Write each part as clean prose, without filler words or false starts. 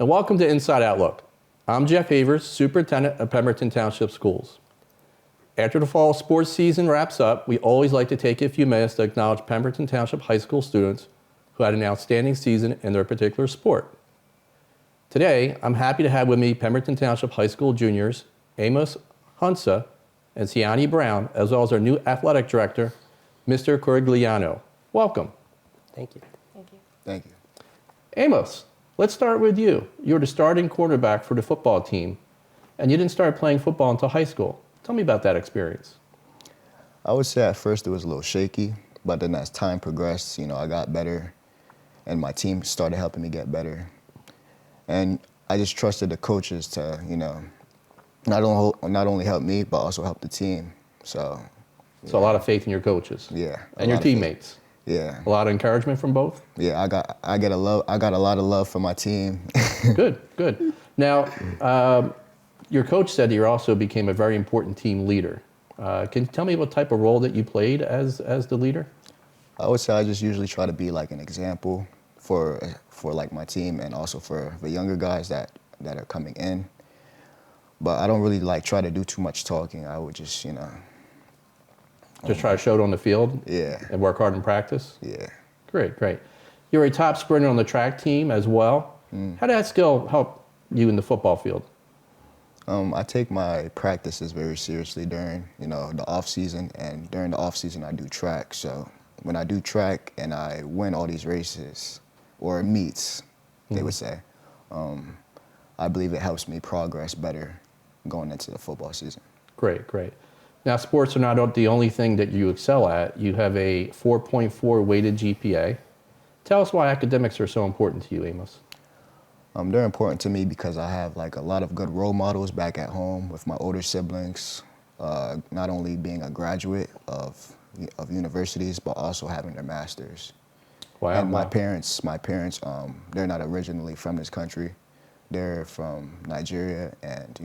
and welcome to Inside Outlook. I'm Jeff Avers, Superintendent of Pemberton Township Schools. After the fall sports season wraps up, we always like to take a few minutes to acknowledge Pemberton Township High School students who had an outstanding season in their particular sport. Today, I'm happy to have with me Pemberton Township High School juniors, Amos, Hounsa, and Siani Brown, as well as our new athletic director, Mr. Corigliano. Welcome. Thank you. Thank you. Thank you. Amos, let's start with you. You were the starting quarterback for the football team, and you didn't start playing football until high school. Tell me about that experience. I would say at first it was a little shaky, but then as time progressed, I got better, and my team started helping me get better. And I just trusted the coaches to, not only help me, but also help the team. So a lot of faith in your coaches. Yeah. And your teammates. Yeah. A lot of encouragement from both? Yeah, I got a lot of love from my team. Good. Now, your coach said you also became a very important team leader. Can you tell me what type of role that you played as the leader? I would say I just usually try to be like an example for like my team and also for the younger guys that are coming in. But I don't really try to do too much talking. I would just, Just try to show it on the field? Yeah. And work hard in practice? Yeah. Great. You're a top sprinter on the track team as well. How did that skill help you in the football field? I take my practices very seriously during, the off season, and during the off season I do track. So when I do track and I win all these races or meets, they would say, I believe it helps me progress better going into the football season. Great. Now, sports are not the only thing that you excel at. You have a 4.4 weighted GPA. Tell us why academics are so important to you, Amos. They're important to me because I have a lot of good role models back at home with my older siblings, not only being a graduate of universities, but also having their masters. Wow. And my parents, they're not originally from this country. They're from Nigeria, and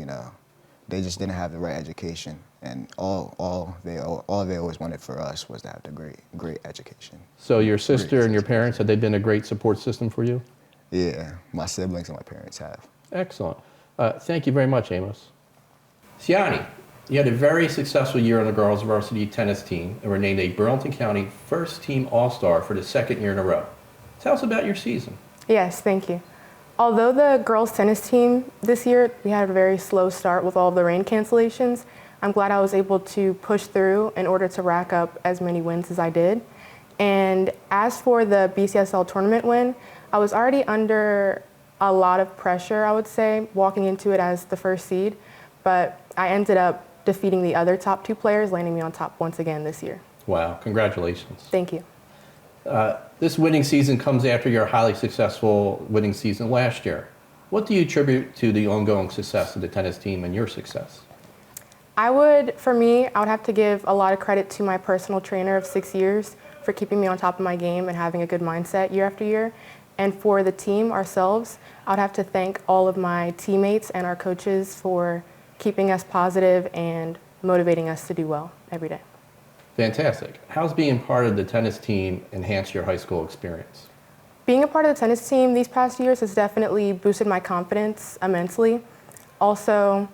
they just didn't have the right education. And all they always wanted for us was to have the great education. So your sister and your parents, have they been a great support system for you? Yeah, my siblings and my parents have. Excellent. Thank you very much, Amos. Siani, you had a very successful year on the girls' varsity tennis team and were named a Burlington County First Team All-Star for the second year in a row. Tell us about your season. Yes, thank you. Although the girls' tennis team this year, we had a very slow start with all of the rain cancellations, I'm glad I was able to push through in order to rack up as many wins as I did. And as for the BCSL tournament win, I was already under a lot of pressure, I would say, walking into it as the first seed, but I ended up defeating the other top two players, landing me on top once again this year. Wow, congratulations. Thank you. This winning season comes after your highly successful winning season last year. What do you attribute to the ongoing success of the tennis team and your success? For me, I would have to give a lot of credit to my personal trainer of 6 years for keeping me on top of my game and having a good mindset year after year. And for the team ourselves, I would have to thank all of my teammates and our coaches for keeping us positive and motivating us to do well every day. Fantastic. How's being part of the tennis team enhanced your high school experience? Being a part of the tennis team these past years has definitely boosted my confidence immensely. Also,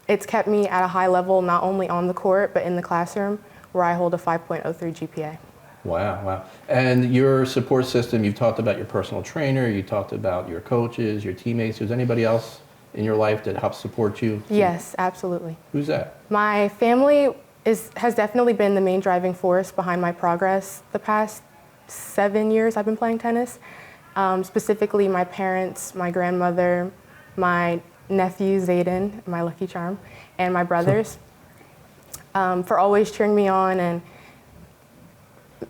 it's kept me at a high level not only on the court, but in the classroom, where I hold a 5.03 GPA. Wow. And your support system, you've talked about your personal trainer, you talked about your coaches, your teammates. Is anybody else in your life that helps support you? Yes, absolutely. Who's that? My family has definitely been the main driving force behind my progress the past 7 years I've been playing tennis. Specifically my parents, my grandmother, my nephew Zayden, my lucky charm, and my brothers for always cheering me on and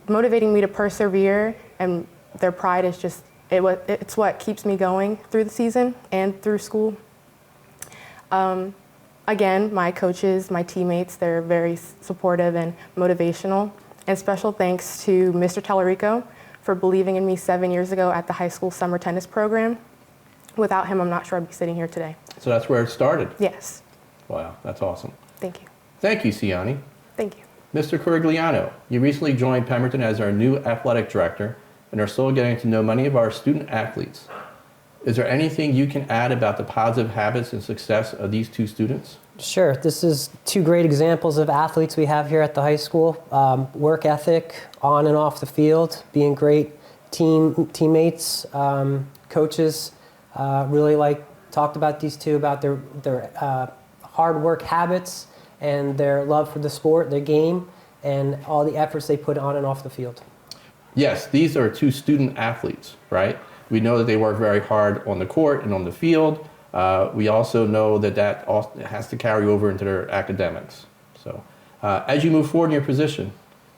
motivating me to persevere, and their pride is just, it's what keeps me going through the season and through school. Again, my coaches, my teammates, they're very supportive and motivational. And special thanks to Mr. Tallarico for believing in me 7 years ago at the high school summer tennis program. Without him, I'm not sure I'd be sitting here today. So that's where it started? Yes. Wow, that's awesome. Thank you. Thank you, Siani. Thank you. Mr. Corigliano, you recently joined Pemberton as our new athletic director and are still getting to know many of our student athletes. Is there anything you can add about the positive habits and success of these two students? Sure. This is two great examples of athletes we have here at the high school. Work ethic on and off the field, being great teammates, coaches really talked about these two, about their hard work habits and their love for the sport, their game, and all the efforts they put on and off the field. Yes, these are two student athletes, right? We know that they work very hard on the court and on the field. We also know that also has to carry over into their academics. So as you move forward in your position,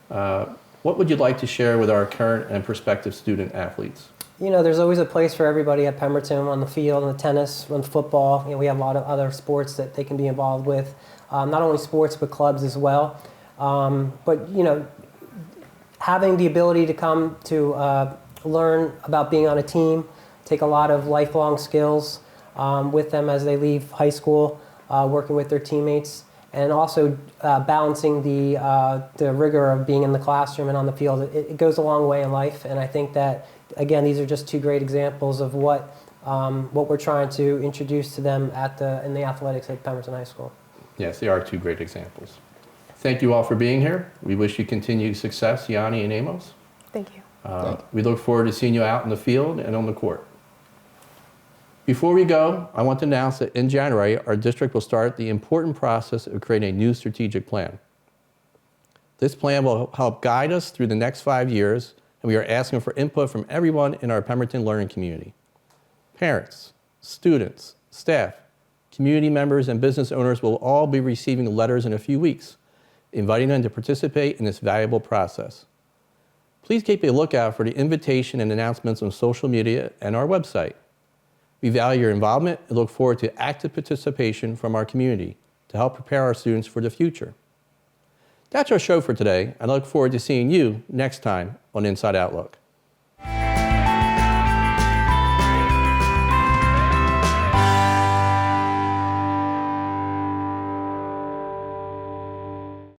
what would you like to share with our current and prospective student athletes? You know, there's always a place for everybody at Pemberton on the field, on the tennis, on football. You know, we have a lot of other sports that they can be involved with. Not only sports, but clubs as well. But, you know, having the ability to come to learn about being on a team, take a lot of lifelong skills with them as they leave high school, working with their teammates, and also balancing the rigor of being in the classroom and on the field. It goes a long way in life, and I think that, again, these are just two great examples of what we're trying to introduce to them in the athletics at Pemberton High School. Yes, they are two great examples. Thank you all for being here. We wish you continued success, Siani and Amos. Thank you. We look forward to seeing you out in the field and on the court. Before we go, I want to announce that in January, our district will start the important process of creating a new strategic plan. This plan will help guide us through the next 5 years, and we are asking for input from everyone in our Pemberton learning community. Parents, students, staff, community members, and business owners will all be receiving letters in a few weeks, inviting them to participate in this valuable process. Please keep a lookout for the invitation and announcements on social media and our website. We value your involvement and look forward to active participation from our community to help prepare our students for the future. That's our show for today. I look forward to seeing you next time on Inside Outlook.